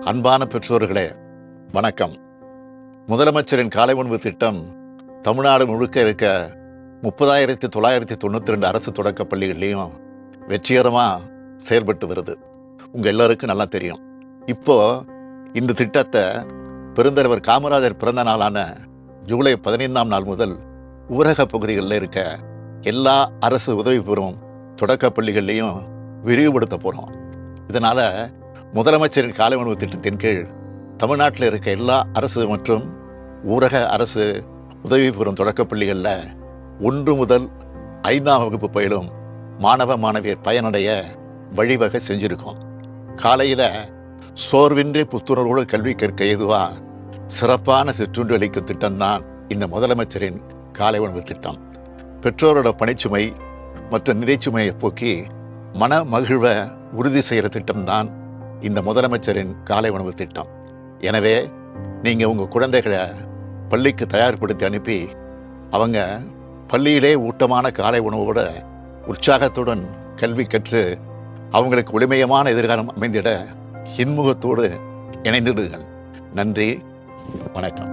அன்பான பெற்றோர்களே வணக்கம். முதலமைச்சரின் காலை உணவு திட்டம் தமிழ்நாடு முழுக்க இருக்க 30,992 அரசு தொடக்க பள்ளிகள்லையும் வெற்றிகரமாக செயல்பட்டு வருது. உங்கள் எல்லாருக்கும் நல்லா தெரியும். இப்போ இந்த திட்டத்தை பெருந்தலைவர் காமராஜர் பிறந்த நாளான ஜூலை 15ஆம் நாள் முதல் ஊரக பகுதிகளில் இருக்க எல்லா அரசு உதவி பெறும் தொடக்க பள்ளிகள்லையும் விரிவுபடுத்த போகிறோம். இதனால் முதலமைச்சரின் காலை உணவு திட்டத்தின் கீழ் தமிழ்நாட்டில் இருக்க எல்லா அரசு மற்றும் ஊரக அரசு உதவி பெறும் தொடக்கப் பள்ளிகளில் 1 முதல் 5ஆம் வகுப்பு பயிலும் மாணவ மாணவியர் பயனடைய வழிவகை செஞ்சுருக்கோம். காலையில் சோர்வின்றி புத்துணர்வோடு கல்வி கற்க ஏதுவாக சிறப்பான சிற்றுண்டி அளிக்கும் திட்டம்தான் இந்த முதலமைச்சரின் காலை உணவு திட்டம். பெற்றோரோட பணிச்சுமை மற்றும் நிதிச்சுமையை போக்கி மன மகிழ்வை உறுதி செய்கிற திட்டம்தான் இந்த முதலமைச்சரின் காலை உணவு திட்டம். எனவே நீங்கள் உங்கள் குழந்தைகளை பள்ளிக்கு தயார்படுத்தி அனுப்பி அவங்க பள்ளியிலே ஊட்டமான காலை உணவோட உற்சாகத்துடன் கல்வி கற்று அவங்களுக்கு ஒளிமயமான எதிர்காலம் அமைந்திட இன்முகத்தோடு இணைந்திடுங்கள். நன்றி, வணக்கம்.